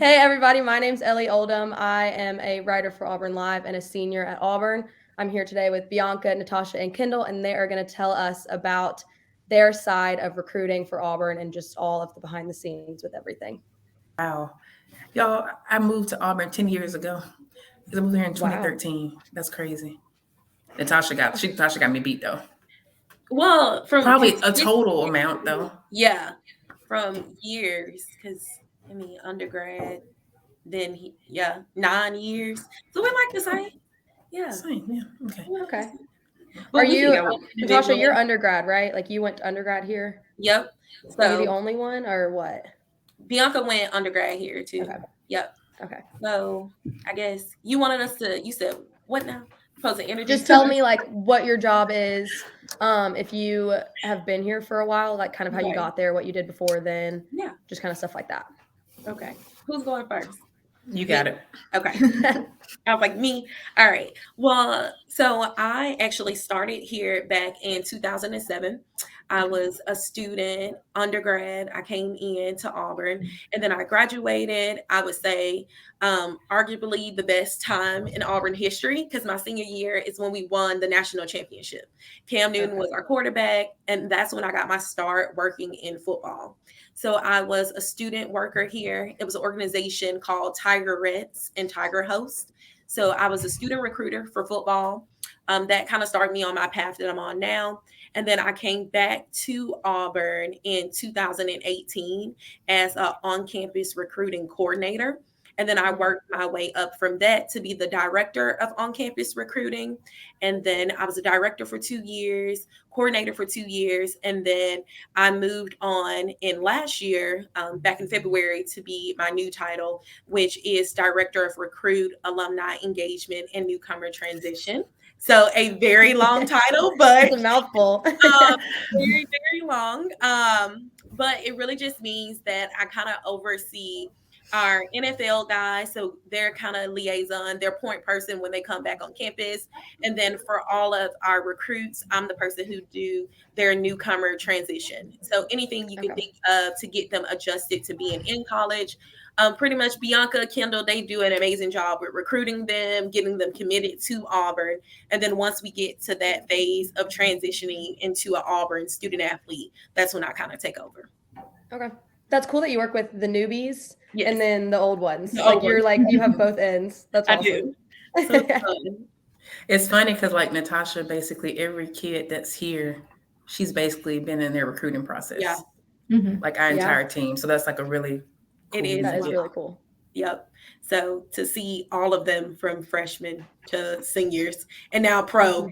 Hey everybody, my name's Ellie Oldham. I am a writer for Auburn Live and a senior at Auburn. I'm here today with Bianca, Natasha, and Kendal, and they are going to tell us about their side of recruiting for Auburn and just all of the behind the scenes with everything. Wow. Y'all, I moved to Auburn 10 years ago. I moved here in Wow. 2013. That's crazy. Natasha got me beat though. Well, from Probably a total amount though. yeah, from years, because undergrad, then 9 years. So we're like the same. Yeah. Same, yeah. Okay. Okay. But Are we you, can go Natasha, you're individually. undergrad, right? Like you went to undergrad here? Yep. Are you the So only one or what? Bianca went undergrad here too. Okay. Yep. Okay. So I guess you wanted us to. You said what now? Supposed to introduce. Just tell me like what your job is. If you have been here for a while, like kind of how you got there, what you did before then. Yeah. Just kind of stuff like that. Okay. Who's going first? You got it. Okay. I was like, me. All right. Well, so I actually started here back in 2007. I was a student, undergrad. I came in to Auburn and then I graduated. I would say, arguably the best time in Auburn history because my senior year is when we won the national championship. Cam Newton was our quarterback, and that's when I got my start working in football. So I was a student worker here. It was an organization called Tiger Reds and Tiger Host. So I was a student recruiter for football. That kind of started me on my path that I'm on now. And then I came back to Auburn in 2018 as an on-campus recruiting coordinator. And then I worked my way up from that to be the director of on-campus recruiting. And then I was a director for 2 years, coordinator for 2 years. And then I moved on in last year, back in February, to be my new title, which is Director of Recruit, Alumni Engagement, and Newcomer Transition. So a very long title, but it's a mouthful. Very, very long. But it really just means that I kind of oversee our NFL guys. So they're kind of liaison, they're point person when they come back on campus. And then for all of our recruits, I'm the person who do their newcomer transition. So anything you can think of to get them adjusted to being in college. Pretty much Bianca, Kendal, they do an amazing job with recruiting them, getting them committed to Auburn. And then once we get to that phase of transitioning into an Auburn student athlete, that's when I kind of take over. Okay. That's cool that you work with the newbies Yes. and then the old ones. The like old you're ones. like you have both ends. That's awesome. I do. So it's fun. It's funny because like Natasha, basically every kid that's here, she's basically been in their recruiting process. Yeah. Like our entire team. So that's like a really It is. That is really cool. Yep. So to see all of them from freshmen to seniors and now pro,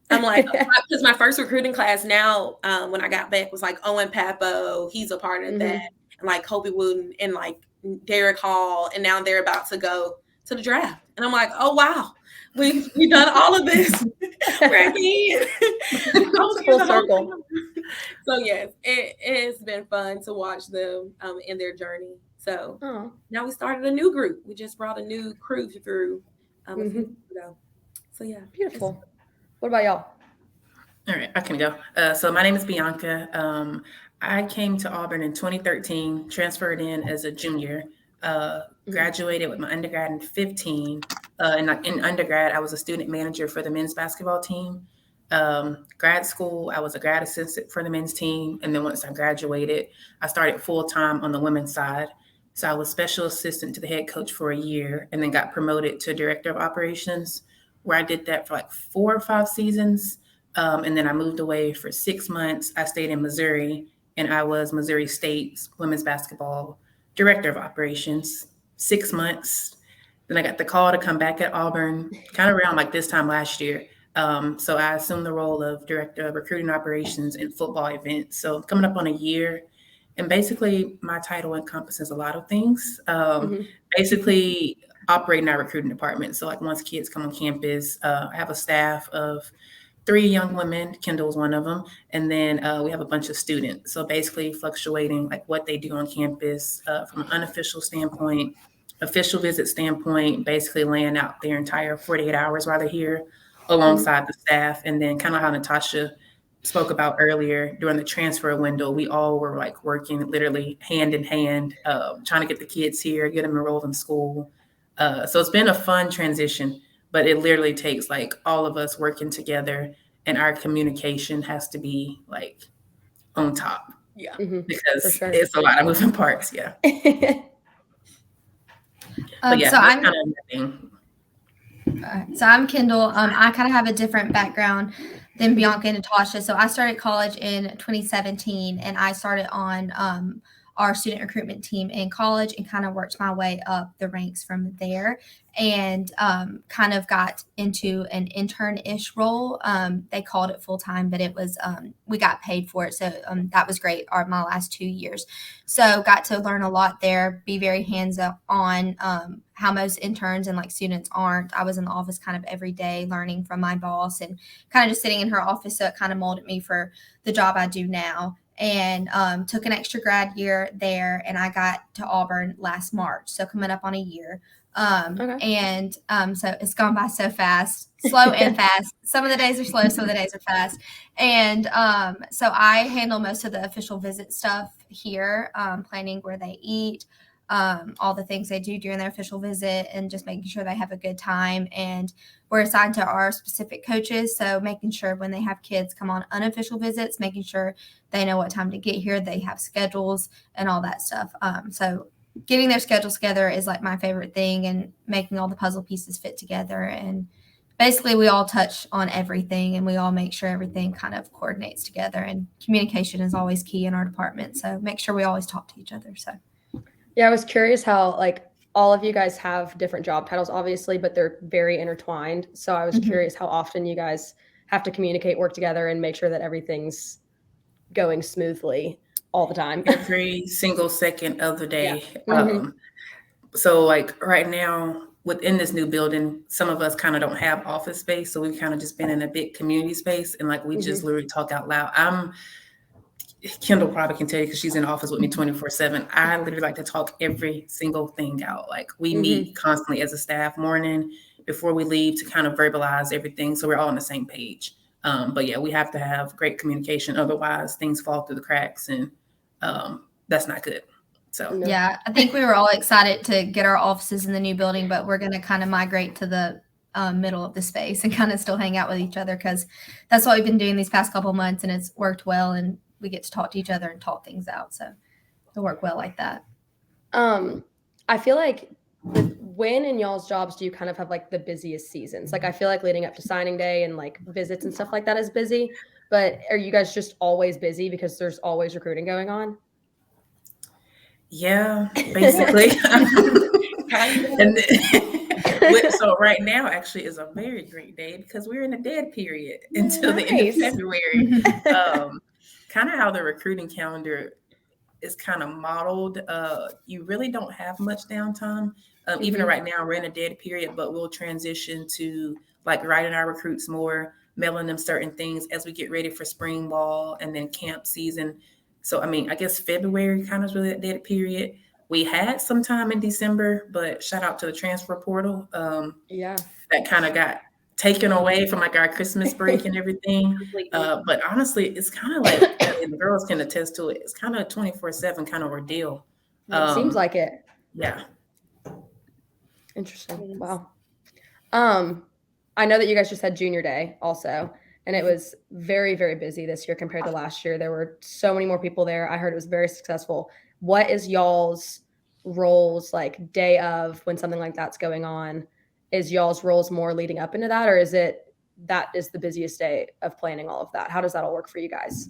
I'm like, because my first recruiting class now, when I got back, was like Owen Papo. He's a part of that. And like Kobe Wooten and like Derek Hall. And now they're about to go to the draft. And I'm like, oh, wow. We've done all of this. We're again. Full circle. So yes, it's been fun to watch them in their journey. So now we started a new group. We just brought a new crew through a few weeks ago. So yeah. Beautiful. What about y'all? All right, I can go. So my name is Bianca. I came to Auburn in 2013, transferred in as a junior, graduated with my undergrad in 15. In undergrad, I was a student manager for the men's basketball team. Grad school, I was a grad assistant for the men's team. And then once I graduated, I started full-time on the women's side. So I was special assistant to the head coach for a year and then got promoted to director of operations, where I did that for like 4 or 5 seasons. And then I moved away for 6 months. I stayed in Missouri and I was Missouri State's women's basketball director of operations, 6 months. Then I got the call to come back at Auburn kind of around like this time last year. So I assumed the role of director of recruiting operations and football events. So coming up on a year. And basically my title encompasses a lot of things. Basically operating our recruiting department. So like once kids come on campus, I have a staff of 3 young women. Kendal's one of them. And then we have a bunch of students. So basically fluctuating like what they do on campus from an unofficial standpoint, official visit standpoint, basically laying out their entire 48 hours while they're here alongside the staff. And then kind of how Natasha spoke about earlier, during the transfer window, we all were like working literally hand in hand, trying to get the kids here, get them enrolled in school. So it's been a fun transition, but it literally takes like all of us working together, and our communication has to be like on top. Yeah. For Because sure. it's a lot of moving parts. Yeah. But yeah, So that's I'm kind of the thing. So I'm Kendal. I kind of have a different background than Bianca and Natasha. So I started college in 2017, and I started on our student recruitment team in college and kind of worked my way up the ranks from there, and kind of got into an intern-ish role. They called it full-time, but it was we got paid for it. So that was great, my last 2 years. So got to learn a lot there, be very hands-on, how most interns and like students aren't. I was in the office kind of every day learning from my boss and kind of just sitting in her office. So it kind of molded me for the job I do now. And took an extra grad year there, and I got to Auburn last March. So coming up on a year. And so it's gone by so fast, slow and fast. Some of the days are slow, some of the days are fast. And so I handle most of the official visit stuff here, planning where they eat, all the things they do during their official visit, and just making sure they have a good time. And we're assigned to our specific coaches, so making sure when they have kids come on unofficial visits, making sure they know what time to get here, they have schedules and all that stuff. So getting their schedules together is like my favorite thing, and making all the puzzle pieces fit together. And basically we all touch on everything, and we all make sure everything kind of coordinates together, and communication is always key in our department. So make sure we always talk to each other. So yeah, I was curious how like all of you guys have different job titles, obviously, but they're very intertwined. So I was curious how often you guys have to communicate, work together, and make sure that everything's going smoothly all the time. Every single second of the day. Yeah. So like right now within this new building, some of us kind of don't have office space. So we've kind of just been in a big community space, and like we just literally talk out loud. Kendal probably can tell you because she's in the office with me 24/7. I literally like to talk every single thing out. Like we meet constantly as a staff morning before we leave to kind of verbalize everything, so we're all on the same page. But yeah, we have to have great communication. Otherwise, things fall through the cracks, and that's not good. So yeah, I think we were all excited to get our offices in the new building, but we're going to kind of migrate to the middle of the space and kind of still hang out with each other, because that's what we've been doing these past couple of months, and it's worked well, and we get to talk to each other and talk things out. So it'll work well like that. I feel like when in y'all's jobs do you kind of have like the busiest seasons? Like I feel like leading up to signing day and like visits and stuff like that is busy, but are you guys just always busy because there's always recruiting going on? yeah, basically. So right now actually is a very great day because we're in a dead period until the end of February. Kind of how the recruiting calendar is kind of modeled. You really don't have much downtime. Even right now we're in a dead period, but we'll transition to like writing our recruits more, mailing them certain things as we get ready for spring ball and then camp season. So, I mean, I guess February kind of is really a dead period. We had some time in December, but shout out to the transfer portal. That kind of got taken away from like our Christmas break and everything. But honestly, it's kind of like, and the girls can attest to it, it's kind of a 24/7 kind of ordeal. It seems like it. Yeah. Interesting. Wow. I know that you guys just had junior day also, and it was very, very busy this year compared to last year. There were so many more people there. I heard it was very successful. What is y'all's roles like day of when something like that's going on? Is y'all's roles more leading up into that, or is it that is the busiest day of planning all of that? How does that all work for you guys?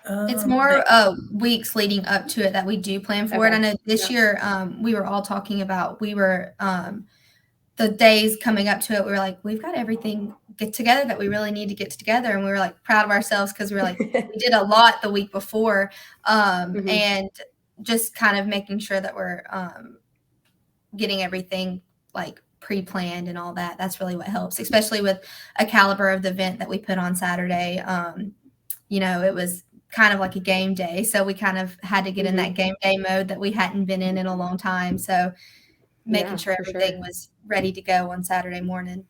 It's more weeks leading up to it that we do plan for it. I know this year we were all talking about, we were the days coming up to it, we were like, we've got everything get together that we really need to get together. And we were like proud of ourselves because we were like, we did a lot the week before. And just kind of making sure that we're getting everything like pre-planned and all that. That's really what helps, especially with a caliber of the event that we put on Saturday. You know, it was kind of like a game day. So we kind of had to get in that game day mode that we hadn't been in a long time. So making sure everything was ready to go on Saturday morning.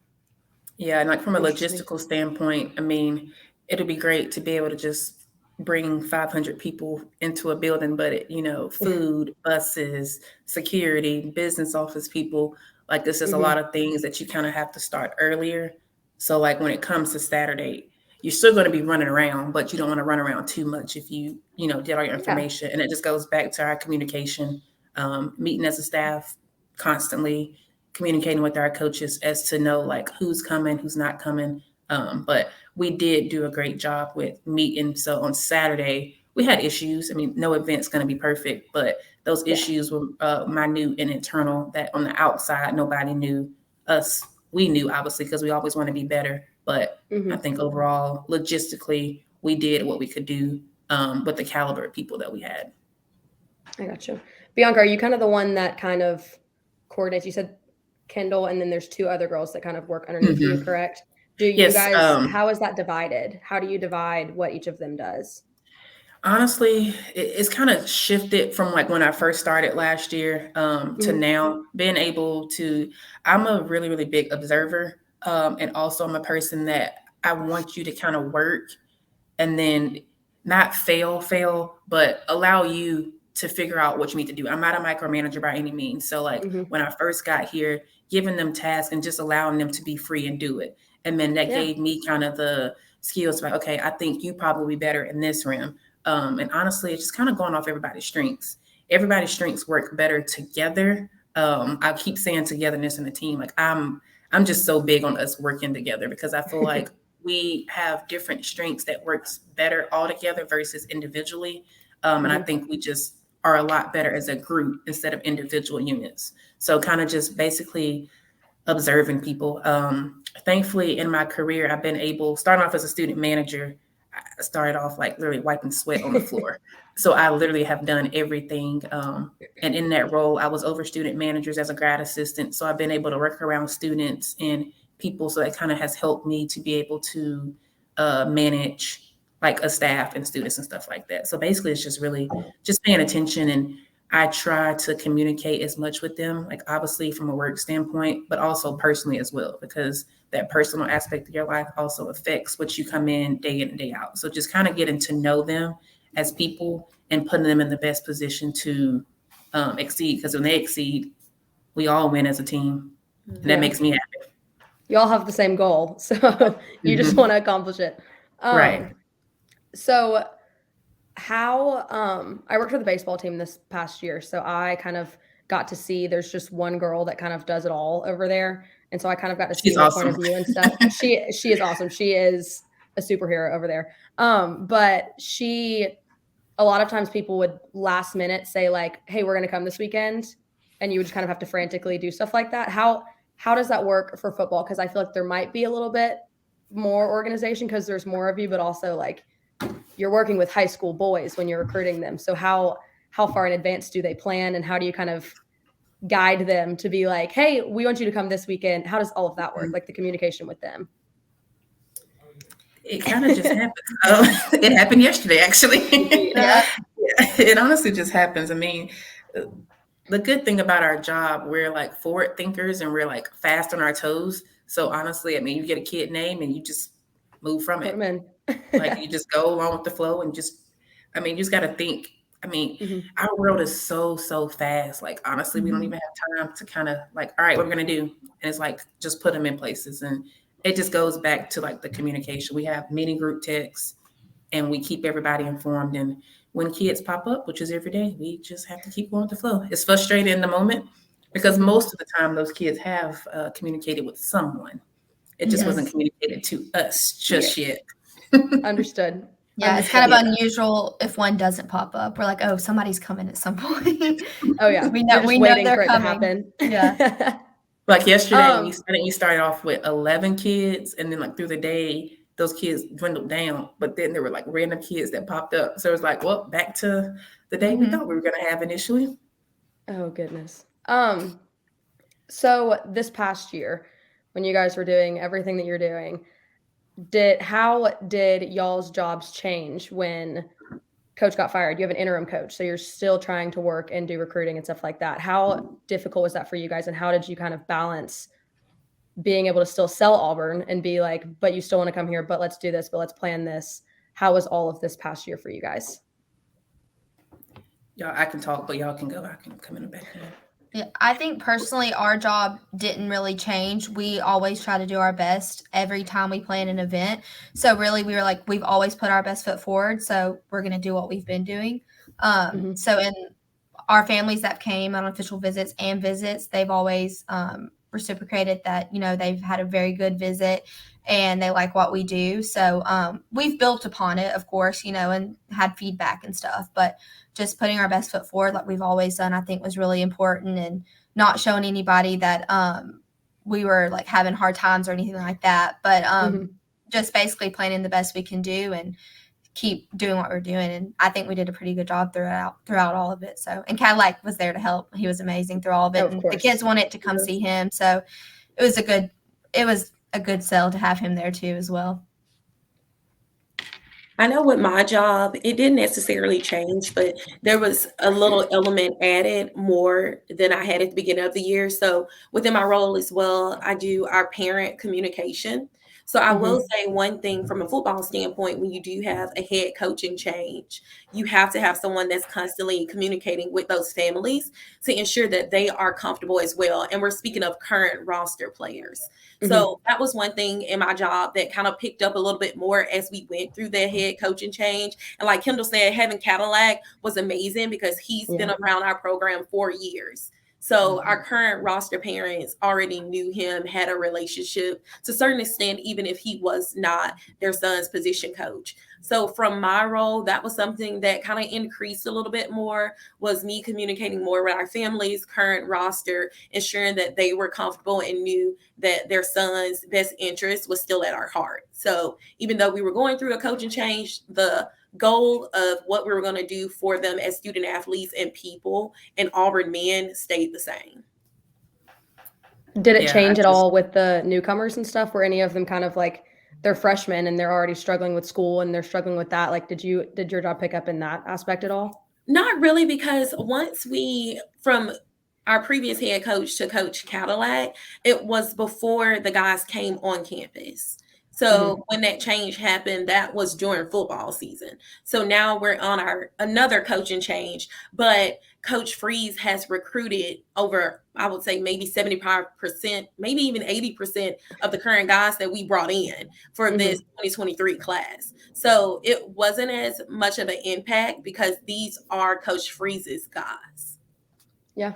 Yeah. And like from a logistical standpoint, I mean, it'll be great to be able to just bring 500 people into a building, but food, buses, security, business office people, like this is a lot of things that you kind of have to start earlier. So like when it comes to Saturday, you're still going to be running around, but you don't want to run around too much if get all your information. And it just goes back to our communication, meeting as a staff constantly, communicating with our coaches as to know like who's coming, who's not coming. But we did do a great job with meeting. So on Saturday, we had issues. I mean, no event's going to be perfect, but those issues were minute and internal that on the outside, nobody knew us. We knew, obviously, because we always want to be better. But I think overall, logistically, we did what we could do with the caliber of people that we had. I got you. Bianca, are you kind of the one that kind of coordinates? You said Kendal, and then there's two other girls that kind of work underneath you, correct? Do you guys, how is that divided? How do you divide what each of them does? Honestly, it's kind of shifted from like when I first started last year to now being able to, I'm a really, really big observer. And also I'm a person that I want you to kind of work and then not fail, but allow you to figure out what you need to do. I'm not a micromanager by any means. So like when I first got here, giving them tasks and just allowing them to be free and do it. And then that gave me kind of the skills like, okay, I think you probably be better in this realm. And honestly, it's just kind of going off everybody's strengths. Everybody's strengths work better together. I keep saying togetherness in the team. Like I'm just so big on us working together because I feel like we have different strengths that works better all together versus individually. And I think we just are a lot better as a group instead of individual units. So kind of just basically observing people. Thankfully, in my career, I've been able, starting off as a student manager, I started off like literally wiping sweat on the floor. So I literally have done everything. And in that role, I was over student managers as a grad assistant. So I've been able to work around students and people. So that kind of has helped me to be able to manage like a staff and students and stuff like that. So basically, it's just really just paying attention. And I try to communicate as much with them, like obviously from a work standpoint, but also personally as well, because that personal aspect of your life also affects what you come in and day out. So just kind of getting to know them as people and putting them in the best position to exceed. Because when they exceed, we all win as a team. And that makes me happy. You all have the same goal. So you just want to accomplish it. Right. So how I worked for the baseball team this past year. So I kind of got to see there's just one girl that kind of does it all over there. And so I kind of got to see her point of view and stuff. She is awesome. She is a superhero over there. But a lot of times people would last minute say like, hey, we're going to come this weekend. And you would just kind of have to frantically do stuff like that. How does that work for football? Because I feel like there might be a little bit more organization because there's more of you, but also like you're working with high school boys when you're recruiting them. So how far in advance do they plan and how do you kind of guide them to be like, hey, we want you to come this weekend? How does all of that work? Like the communication with them? It kind of just happens. It happened yesterday, actually. It honestly just happens. I mean, the good thing about our job, we're like forward thinkers and we're like fast on our toes. So honestly, I mean, you get a kid name and you just move from it. Like you just go along with the flow and you just got to think. I mean, our world is so fast. Like, honestly, we don't even have time to kind of like, all right, what we're going to do. And it's like, just put them in places. And it just goes back to like the communication. We have meeting group texts and we keep everybody informed. And when kids pop up, which is every day, we just have to keep going with the flow. It's frustrating in the moment because most of the time those kids have communicated with someone. It just wasn't communicated to us just yet. Understood. Yeah, it's kind of unusual if one doesn't pop up. We're like, oh, somebody's coming at some point. Oh yeah, we know they're coming. Yeah. Like yesterday, you started off with 11 kids, and then like through the day, those kids dwindled down. But then there were like random kids that popped up. So it was like, well, back to the day we thought we were going to have initially. Oh goodness. So this past year, when you guys were doing everything that you're doing, how did y'all's jobs change when coach got fired? You have an interim coach, so you're still trying to work and do recruiting and stuff like that. How difficult was that for you guys, and how did you kind of balance being able to still sell Auburn and be like, but you still want to come here, but let's do this, but let's plan this. How was all of this past year for you guys? Y'all, I can talk, but y'all can go. I can come in the back end. Yeah, I think personally our job didn't really change. We always try to do our best every time we plan an event. So really we were like, we've always put our best foot forward. So we're going to do what we've been doing. So in our families that came on official visits and visits, they've always reciprocated that, you know, they've had a very good visit and they like what we do. So we've built upon it, of course, you know, and had feedback and stuff, but just putting our best foot forward like we've always done, I think was really important, and not showing anybody that we were like having hard times or anything like that, but just basically planning the best we can do and keep doing what we're doing. And I think we did a pretty good job throughout all of it. So, and Cadillac was there to help. He was amazing through all of it. Oh, of and course. the kids wanted to come see him. So it was a good sell to have him there too as well. I know with my job, it didn't necessarily change, but there was a little element added more than I had at the beginning of the year. So within my role as well, I do our parent communication. So I will say one thing from a football standpoint, when you do have a head coaching change, you have to have someone that's constantly communicating with those families to ensure that they are comfortable as well. And we're speaking of current roster players. So that was one thing in my job that kind of picked up a little bit more as we went through the head coaching change. And like Kendal said, having Cadillac was amazing because he's been around our program for years. So our current roster parents already knew him, had a relationship to a certain extent, even if he was not their son's position coach. So from my role, that was something that kind of increased a little bit more, was me communicating more with our families, current roster, ensuring that they were comfortable and knew that their son's best interest was still at our heart. So even though we were going through a coaching change, the goal of what we were going to do for them as student athletes and people and Auburn men stayed the same. Did it change at all with the newcomers and stuff? Were any of them kind of like, they're freshmen and they're already struggling with school and they're struggling with that? Like, did your job pick up in that aspect at all? Not really, because once from our previous head coach to Coach Cadillac, it was before the guys came on campus. So when that change happened, that was during football season. So now we're on another coaching change, but Coach Freeze has recruited over, I would say maybe 75%, maybe even 80% of the current guys that we brought in for this 2023 class. So it wasn't as much of an impact because these are Coach Freeze's guys. Yeah,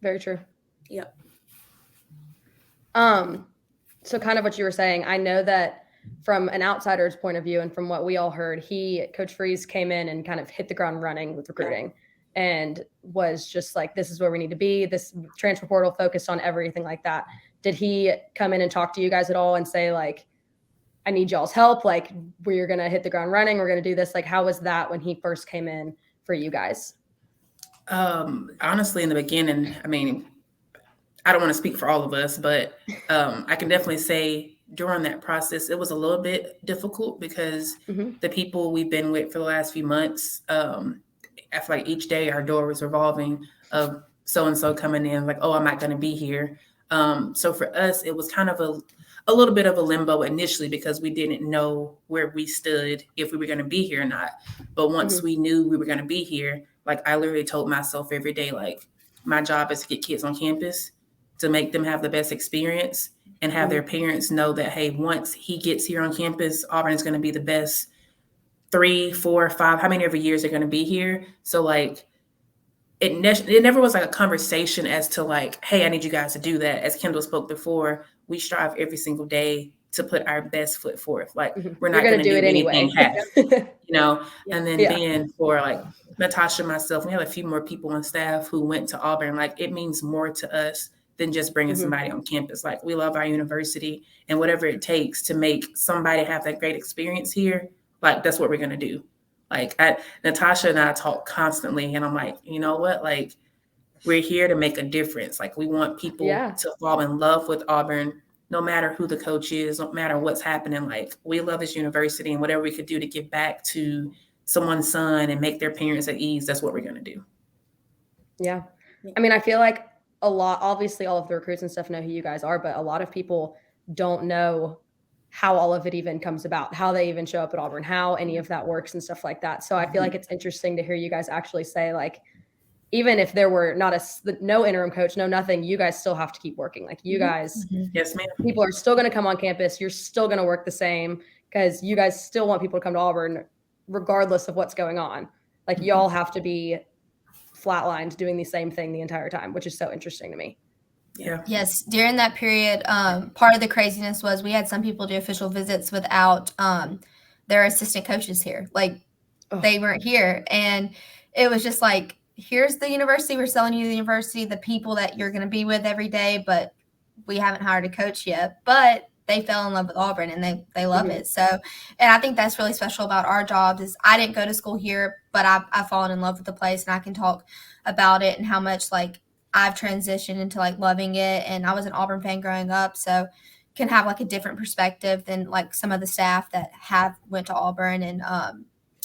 very true. Yep. So kind of what you were saying, I know that from an outsider's point of view and from what we all heard, Coach Freeze came in and kind of hit the ground running with recruiting and was just like, this is where we need to be. This transfer portal focused on everything like that. Did he come in and talk to you guys at all and say like, I need y'all's help? Like, we're going to hit the ground running. We're going to do this. Like, how was that when he first came in for you guys? Honestly, in the beginning, I mean, I don't want to speak for all of us, but I can definitely say during that process, it was a little bit difficult because the people we've been with for the last few months, I feel like each day our door was revolving of so-and-so coming in like, oh, I'm not going to be here. So for us, it was kind of a little bit of a limbo initially because we didn't know where we stood, if we were going to be here or not. But once we knew we were going to be here, like I literally told myself every day, like my job is to get kids on campus, to make them have the best experience and have their parents know that, hey, once he gets here on campus, Auburn is going to be the best 3, 4, 5, how many ever years they're going to be here. So like, it never was like a conversation as to like, hey, I need you guys to do that. As Kendal spoke before, we strive every single day to put our best foot forth. Like we're not going to do it anything half, you know? And then being for like Natasha, myself, we have a few more people on staff who went to Auburn. Like it means more to us than just bringing somebody on campus. Like we love our university and whatever it takes to make somebody have that great experience here. Like that's what we're going to do. Like Natasha and I talk constantly and I'm like, you know what? Like we're here to make a difference. Like we want people to fall in love with Auburn, no matter who the coach is, no matter what's happening. Like we love this university and whatever we could do to give back to someone's son and make their parents at ease, that's what we're going to do. Yeah. I mean, I feel like obviously all of the recruits and stuff know who you guys are, but a lot of people don't know how all of it even comes about, how they even show up at Auburn, how any of that works and stuff like that. So I feel like it's interesting to hear you guys actually say, like, even if there were no interim coach, no nothing, you guys still have to keep working. Like, you guys, Yes, ma'am. people are still going to come on campus. You're still going to work the same because you guys still want people to come to Auburn regardless of what's going on. Like, y'all have to be flatlined doing the same thing the entire time, which is so interesting to me. Yeah. Yes, during that period, part of the craziness was we had some people do official visits without their assistant coaches here. Like, they weren't here. And it was just like, here's the university. We're selling you the university, the people that you're going to be with every day, but we haven't hired a coach yet. But they fell in love with Auburn and they love it. So, and I think that's really special about our jobs is I didn't go to school here, but I've fallen in love with the place, and I can talk about it and how much like I've transitioned into like loving it. And I was an Auburn fan growing up, so can have like a different perspective than like some of the staff that have went to Auburn and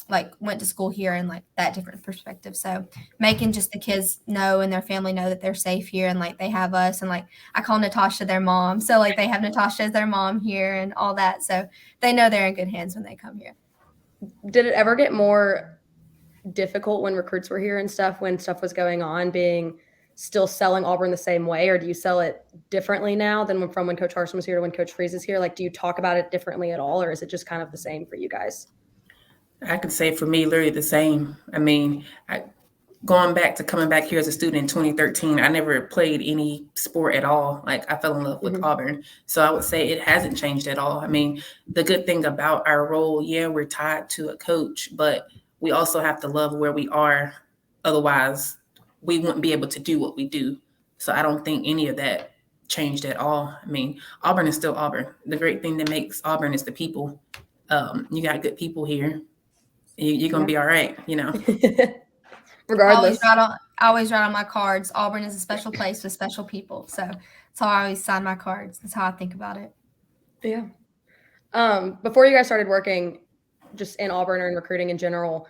like went to school here and like that different perspective. So making just the kids know and their family know that they're safe here and like they have us, and like I call Natasha their mom. So like they have Natasha as their mom here and all that. So they know they're in good hands when they come here. Did it ever get more difficult when recruits were here and stuff, when stuff was going on, being still selling Auburn the same way, or do you sell it differently now than when Coach Harsin was here to when Coach Freeze is here? Like, do you talk about it differently at all, or is it just kind of the same for you guys? I could say for me, literally the same. I mean, coming back here as a student in 2013, I never played any sport at all. Like, I fell in love with Auburn. So I would say it hasn't changed at all. I mean, the good thing about our role, yeah, we're tied to a coach, but we also have to love where we are. Otherwise, we wouldn't be able to do what we do. So I don't think any of that changed at all. I mean, Auburn is still Auburn. The great thing that makes Auburn is the people. You got good people here. You're going to be all right, you know. Regardless. I always write on my cards, Auburn is a special place with special people. So that's how I always sign my cards. That's how I think about it. Yeah. Before you guys started working just in Auburn or in recruiting in general,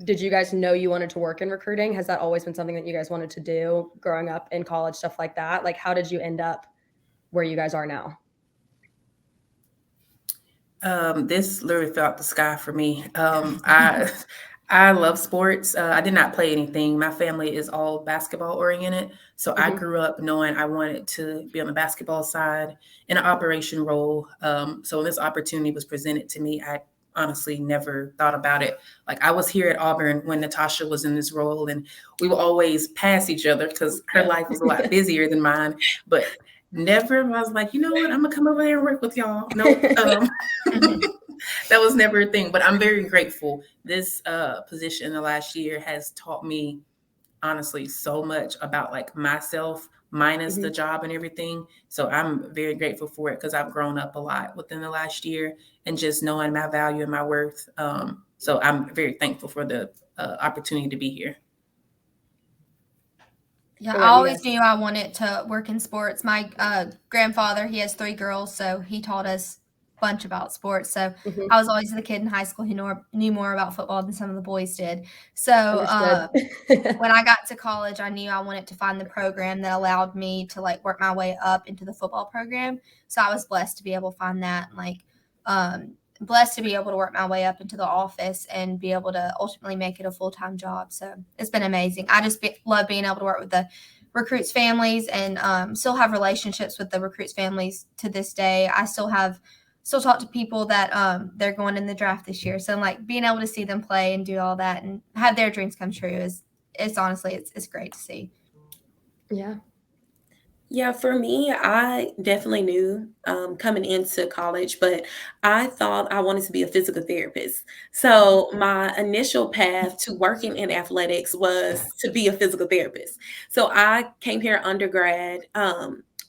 did you guys know you wanted to work in recruiting? Has that always been something that you guys wanted to do growing up in college, stuff like that? Like, how did you end up where you guys are now? This literally fell out the sky for me. I love sports. I did not play anything. My family is all basketball oriented. So I grew up knowing I wanted to be on the basketball side in an operation role. So when this opportunity was presented to me, I honestly never thought about it. Like, I was here at Auburn when Natasha was in this role, and we would always pass each other because her life was a lot busier than mine. But never was like, you know what, I'm gonna come over there and work with y'all. No, that was never a thing. But I'm very grateful. This position in the last year has taught me, honestly, so much about like myself, minus the job and everything. So I'm very grateful for it because I've grown up a lot within the last year and just knowing my value and my worth. So I'm very thankful for the opportunity to be here. Yeah, I always knew I wanted to work in sports. My grandfather, he has 3 girls, so he taught us a bunch about sports. So I was always the kid in high school who knew more about football than some of the boys did. So when I got to college, I knew I wanted to find the program that allowed me to like work my way up into the football program. So I was blessed to be able to find that, like blessed to be able to work my way up into the office and be able to ultimately make it a full-time job. So it's been amazing. I just love being able to work with the recruits' families and still have relationships with the recruits' families to this day. I still talk to people that they're going in the draft this year. So like being able to see them play and do all that and have their dreams come true it's honestly, it's great to see. Yeah. Yeah, for me, I definitely knew coming into college, but I thought I wanted to be a physical therapist. So my initial path to working in athletics was to be a physical therapist. So I came here undergrad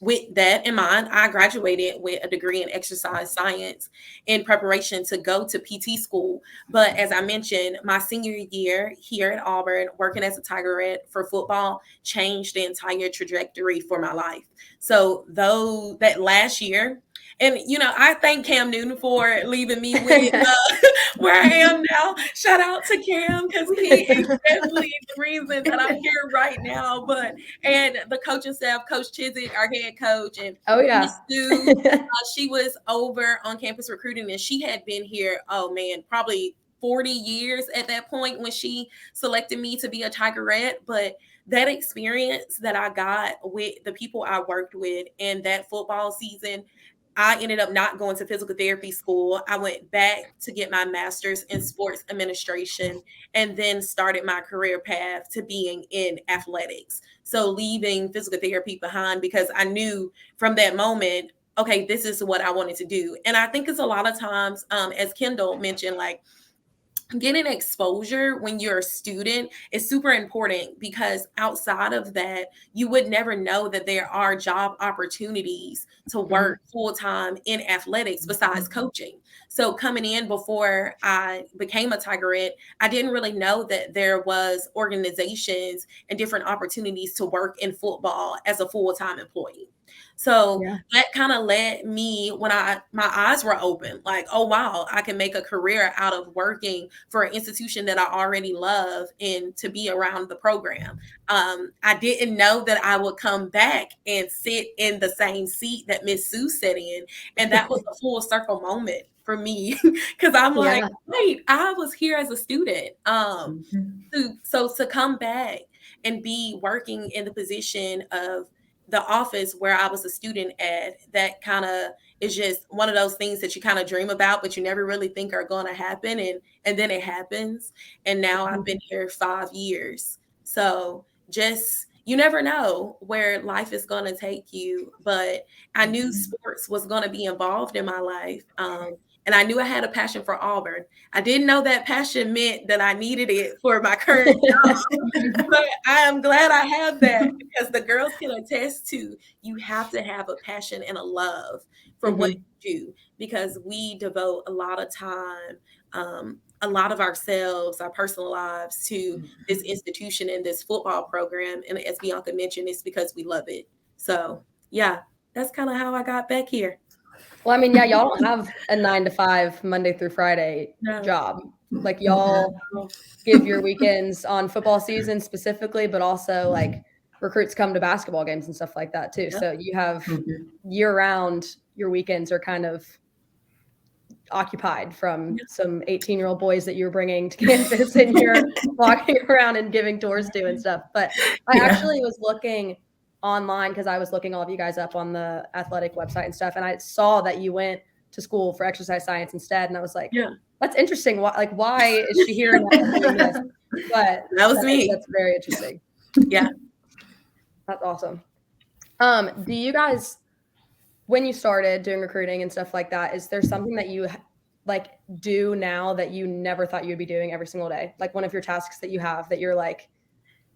with that in mind. I graduated with a degree in exercise science in preparation to go to PT school. But as I mentioned, my senior year here at Auburn, working as a Tigerette for football, changed the entire trajectory for my life. So though that last year, And, I thank Cam Newton for leaving me with where I am now. Shout out to Cam, because he is definitely the reason that I'm here right now. And the coaching staff, Coach Chiswick, our head coach, and Miss Sue, she was over on campus recruiting, and she had been here, probably 40 years at that point when she selected me to be a Tigerette. But that experience that I got with the people I worked with in that football season, I ended up not going to physical therapy school. I went back to get my master's in sports administration and then started my career path to being in athletics. So leaving physical therapy behind, because I knew from that moment, okay, this is what I wanted to do. And I think it's a lot of times, as Kendal mentioned, like, getting exposure when you're a student is super important, because outside of that, you would never know that there are job opportunities to work full-time in athletics besides coaching. So coming in, before I became a Tigerette, I didn't really know that there was organizations and different opportunities to work in football as a full-time employee. So that kind of led me, when my eyes were open, like, oh, wow, I can make a career out of working for an institution that I already love and to be around the program. I didn't know that I would come back and sit in the same seat that Miss Sue sat in. And that was a full circle moment for me, because I'm like, wait, I was here as a student. So to come back and be working in the position of the office where I was a student at, that kind of is just one of those things that you kind of dream about, but you never really think are going to happen. And then it happens. And now I've been here 5 years. So just, you never know where life is going to take you. But I knew sports was going to be involved in my life. And I knew I had a passion for Auburn. I didn't know that passion meant that I needed it for my current job. But I am glad I have that, because the girls can attest to, you have to have a passion and a love for what you do, because we devote a lot of time, a lot of ourselves, our personal lives, to this institution and this football program. And as Bianca mentioned, it's because we love it. So yeah, that's kind of how I got back here. Well, I mean, yeah, y'all don't have a 9 to 5 Monday through Friday job. Like, y'all give your weekends on football season specifically, but also like recruits come to basketball games and stuff like that too. So you have year round, your weekends are kind of occupied from some 18-year-old boys that you're bringing to campus and you're walking around and giving tours to and stuff. But I actually was looking online, because I was looking all of you guys up on the athletic website and stuff, and I saw that you went to school for exercise science instead, and I was like, that's interesting. Why is she here and doing this? But that was me. That's very interesting. That's awesome. Do you guys, when you started doing recruiting and stuff like that, is there something that you like do now that you never thought you'd be doing every single day? Like one of your tasks that you have that you're like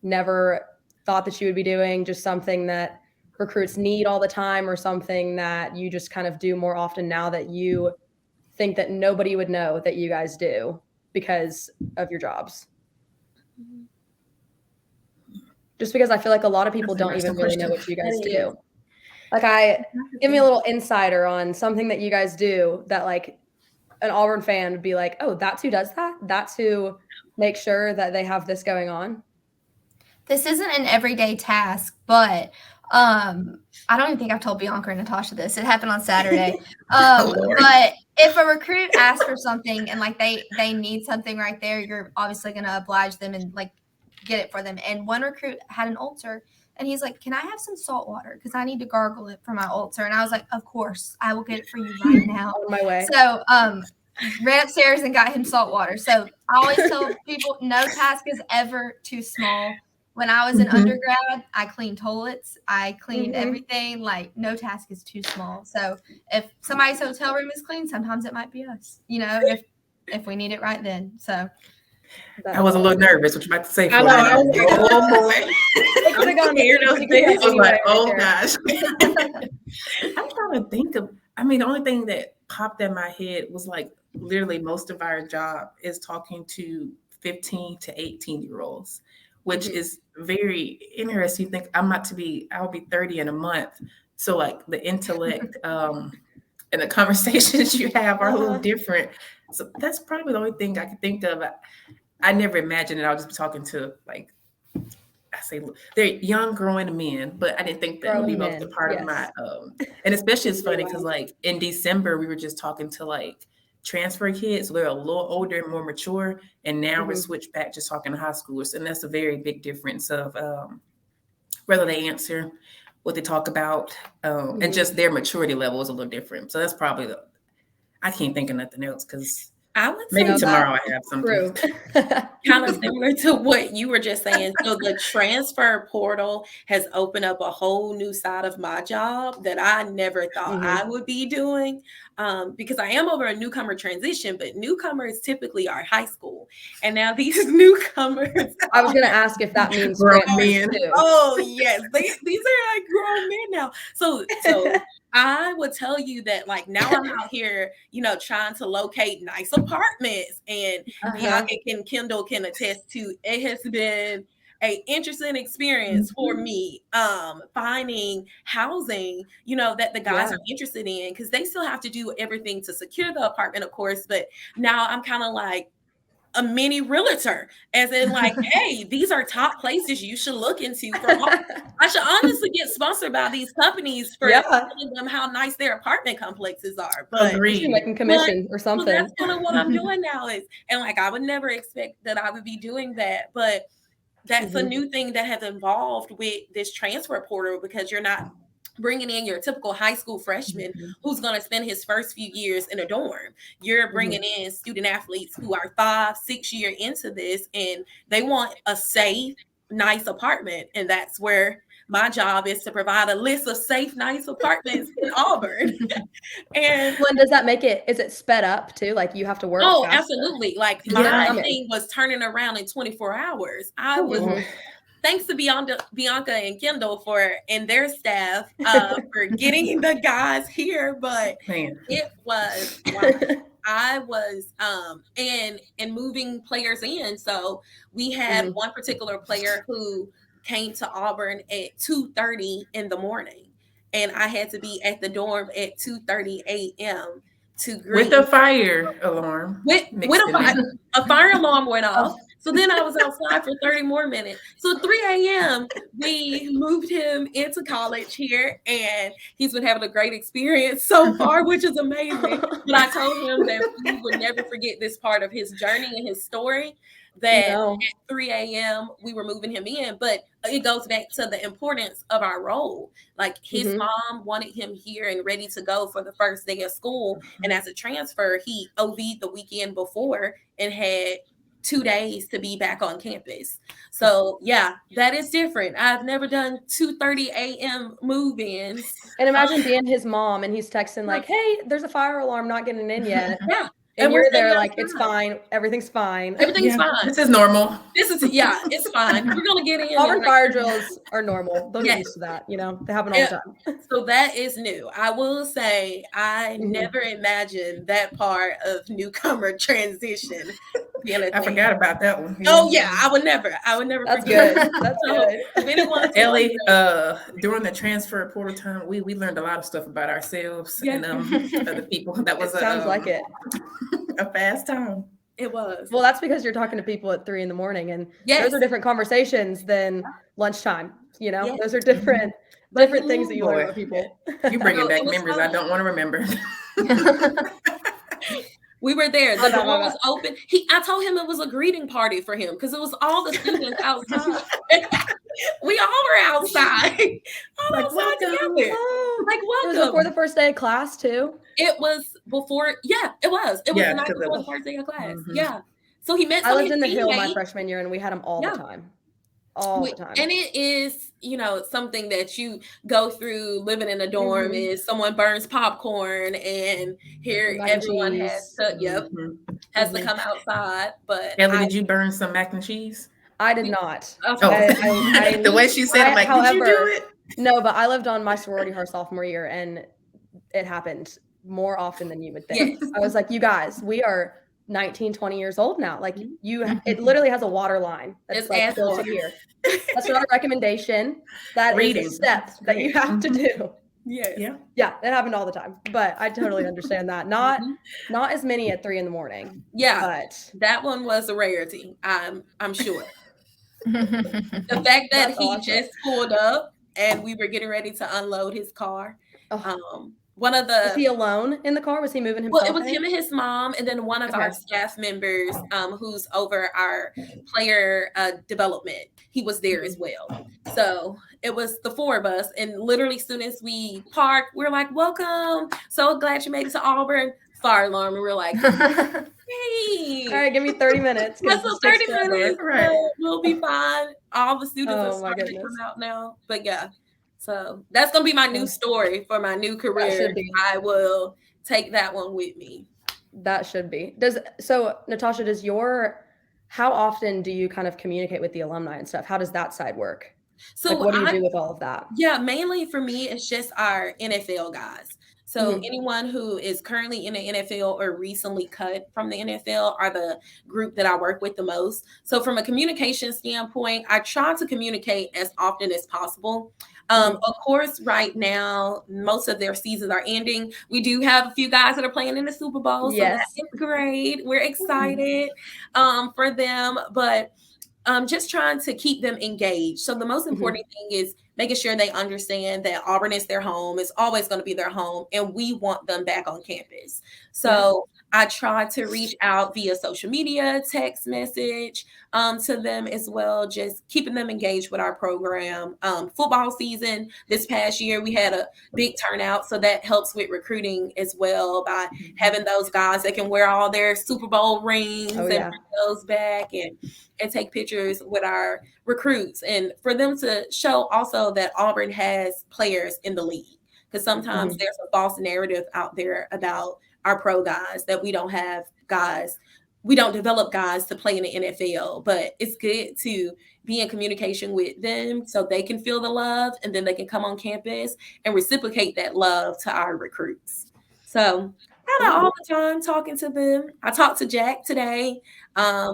never thought that you would be doing, just something that recruits need all the time, or something that you just kind of do more often now that you think that nobody would know that you guys do because of your jobs? Just because I feel like a lot of people don't even really know what you guys do. Like, give me a little insider on something that you guys do that like an Auburn fan would be like, oh, that's who does that? That's who makes sure that they have this going on? This isn't an everyday task, but I don't even think I've told Bianca and Natasha this. It happened on Saturday. But if a recruit asks for something and like they need something right there, you're obviously going to oblige them and like get it for them. And one recruit had an ulcer, and he's like, can I have some salt water? Because I need to gargle it for my ulcer. And I was like, of course, I will get it for you right now. On my way. So ran upstairs and got him salt water. So I always tell people, no task is ever too small. When I was an undergrad, I cleaned toilets. I cleaned everything. Like, no task is too small. So if somebody's hotel room is clean, sometimes it might be us, if we need it right then. So I was a little nervous. What you about to say? I know. I was like, oh boy. I was like, oh gosh. I'm trying to think of, the only thing that popped in my head was like, literally most of our job is talking to 15 to 18-year-olds, which is very interesting. You think I'll be 30 in a month. So like the intellect and the conversations you have are a little Uh-huh. different. So that's probably the only thing I can think of. I never imagined that I'll just be talking to, like, I say they're young growing men, but I didn't think that would be Growing most a men, part of yes. my and especially it's funny Wow. because like in December we were just talking to like transfer kids, so they're a little older and more mature, and now we're Mhm. switched back just talking to high schoolers, and that's a very big difference of whether they answer, what they talk about, and Mhm. just their maturity level is a little different. So that's probably I can't think of nothing else because I would say maybe No, tomorrow that's I have something. true. kind of similar to what you were just saying. So the transfer portal has opened up a whole new side of my job that I never thought Mhm. I would be doing, because I am over a newcomer transition, but newcomers typically are high school. And now these newcomers I was gonna ask if that means Grown transfers men. too. oh yes, these are like grown men now. So I would tell you that like now I'm out here, trying to locate nice apartments, and Uh-huh. Bianca and Kendall can attest to it has been a interesting experience for me finding housing that the guys Yeah. are interested in, because they still have to do everything to secure the apartment, of course, but now I'm kind of like a mini realtor, as in like, hey, these are top places you should look into for I should honestly get sponsored by these companies for Yeah. telling them how nice their apartment complexes are. But You should Agreed. making commission or so something. that's kind of what I'm doing now and like I would never expect that I would be doing that, but that's a Mhm. new thing that has evolved with this transfer portal, because you're not bringing in your typical high school freshman who's going to spend his first few years in a dorm. You're bringing in student athletes who are 5-6 years into this, and they want a safe, nice apartment. And that's where my job is to provide a list of safe, nice apartments in Auburn. And Well, and does that make it, is it sped up too? Like you have to work oh, faster? absolutely. Like Yeah. my thing was turning around in 24 hours. I was Mhm. thanks to Bianca and Kendall and their staff for getting the guys here, but Man. it was wow. I was and moving players in. So we had Mhm. one particular player who came to Auburn at 2:30 in the morning, and I had to be at the dorm at 2:30 a.m. to greet With a fire alarm. with mixed in there. a fire alarm went off. So then I was outside for 30 more minutes. So 3 a.m. we moved him into college here, and he's been having a great experience so far, which is amazing. But I told him that we would never forget this part of his journey and his story, that No. at 3 a.m. we were moving him in. But it goes back to the importance of our role. Like his Mhm. mom wanted him here and ready to go for the first day of school. And as a transfer, he OV'd the weekend before and had 2 days to be back on campus. So yeah, that is different. I've never done 2:30 a.m. move-ins. And imagine being his mom and he's texting like, "Hey, there's a fire alarm not getting in yet." Yeah. And we're you're there standing like, "It's outside. fine. Everything's fine." Everything's fine. This is normal. It's fine. We're gonna get in. Auburn and, fire drills are normal. They'll get Yes. used to that. They happen all the time. So that is new. I will say I Mhm. never imagined that part of newcomer transition. I forgot about that one. Oh yeah, I would never That's forget. good. That's So, good. if anyone Ellie, during the transfer portal time, we learned a lot of stuff about ourselves and other people. That was It sounds like it. a fast time. it was. Well, that's because you're talking to people at 3 a.m, and Yes. those are different conversations than lunchtime. Yes. Those are different things that you learn Boy. about people. You bringing So, back it was memories I fun. don't want to remember. We were there. The Oh, no, door was open. I told him it was a greeting party for him because it was all the students outside. We all were outside. All Like, outside welcome. together. Oh, Like it was welcome. before the first day of class too. It was before. Yeah, it was. It was Yeah, the night 'cause it before the was- first day of class. Mhm. Yeah. So he met. I some lived of in his the Hill my teammates. freshman year, and we had them all Yeah. the time. All the time. And it is, something that you go through living in a dorm Mhm. is someone burns popcorn and here Mac and everyone has cheese. to, Mhm. has to Mhm. come outside. But Ellie, did you burn some mac and cheese? I did not. Oh. I The way she said, I'm like, did you do however, it? No, but I lived on my sorority her sophomore year, and it happened more often than you would think. Yes. I was like, you guys, we are 19, 20 years old now. Like it literally has a water line that's It's like built asphalt. to here. That's not a recommendation. That is Reading. a step that you have to do. Yeah. Yeah, it happened all the time, but I totally understand that. Not as many at 3 a.m, Yeah, but that one was a rarity. I'm sure. The The fact that That's he awesome. just pulled up and we were getting ready to unload his car. Oh. One of Was the he alone in the car? Was he moving Well, himself? it was him and his mom, and then one of our Okay. staff members, who's over our player development. He was there as well. So it was the four of us, and literally, as soon as we parked, we're like, "Welcome! So glad you made it to Auburn." Fire alarm, and we're like, "Hey, All right, give me 30 minutes. yeah, 'Cause so this takes 30 forever. minutes, Right. we'll be fine." All the students are Oh my starting to goodness. come out now, but yeah. So that's gonna be my new story for my new career. should be. I will take that one with me. That should be. So Natasha, how often do you kind of communicate with the alumni and stuff? How does that side work? So Like, what do you do with all of that? Yeah, mainly for me, it's just our NFL guys. So anyone who is currently in the NFL or recently cut from the NFL are the group that I work with the most. So from a communication standpoint, I try to communicate as often as possible. Of course, right now, most of their seasons are ending. We do have a few guys that are playing in the Super Bowl. So that is great. We're excited for them. But just trying to keep them engaged. So the most important thing is making sure they understand that Auburn is their home. It's always going to be their home, and we want them back on campus. So I try to reach out via social media, text message to them as well, just keeping them engaged with our program. Football season this past year, we had a big turnout, so that helps with recruiting as well by having those guys that can wear all their Super Bowl rings and bring those back and take pictures with our recruits, and for them to show also that Auburn has players in the league, because sometimes there's a false narrative out there about our pro guys that we don't have guys, we don't develop guys to play in the NFL, but it's good to be in communication with them so they can feel the love, and then they can come on campus and reciprocate that love to our recruits. So all the time talking to them. I talked to Jack today.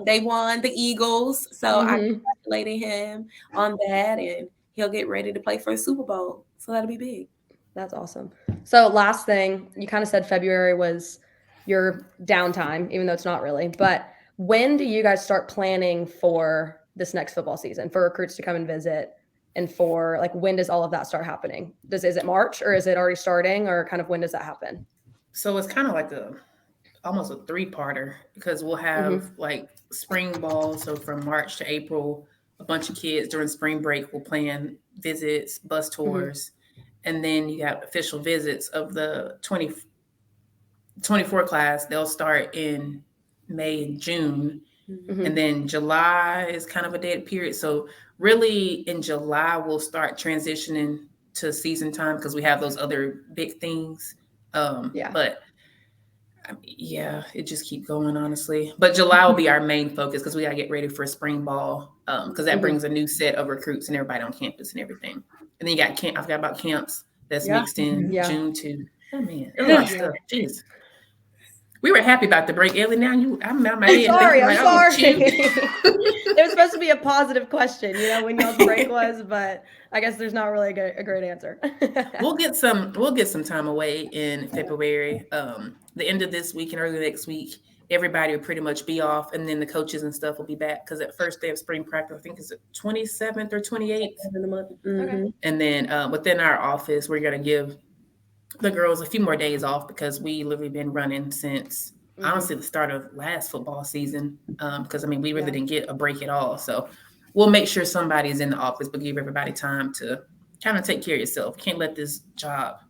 They won the Eagles, so I congratulated him on that, and he'll get ready to play for a Super Bowl. So that'll be big. That's awesome. So last thing, you kind of said February was your downtime, even though it's not really. But when do you guys start planning for this next football season, for recruits to come and visit, and for like when does all of that start happening? Is it March, or is it already starting, or kind of when does that happen? So it's kind of like almost a 3-parter, because we'll have like spring ball. So from March to April, a bunch of kids during spring break will plan visits, bus tours. And then you have official visits of the 24 class. They'll start in May and June. And then July is kind of a dead period. So really in July, we'll start transitioning to season time, because we have those other big things. But it just keep going, honestly. But July will be our main focus, because we got to get ready for spring ball, because that brings a new set of recruits and everybody on campus and everything. And then you got I forgot about camps that's mixed in June too. Oh man, a lot of stuff. Jeez. We were happy about the break, Ellie. Now I'm out my head. I'm sorry. It was supposed to be a positive question, when y'all's break was, but I guess there's not really a great answer. We'll get some time away in February. The end of this week and early next week, everybody will pretty much be off, and then the coaches and stuff will be back, because at first they have spring practice. I think it's the 27th or 28th in the month. And then within our office, we're going to give the girls a few more days off, because we literally been running since honestly the start of last football season, because we really didn't get a break at all. So we'll make sure somebody's in the office, but give everybody time to kind of take care of yourself. Can't let this job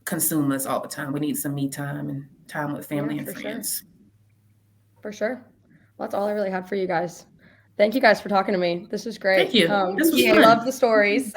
consume us all the time. We need some me time and time with family and friends. For sure. Well, that's all I really had for you guys. Thank you guys for talking to me. This was great. Thank you. This was I love the stories.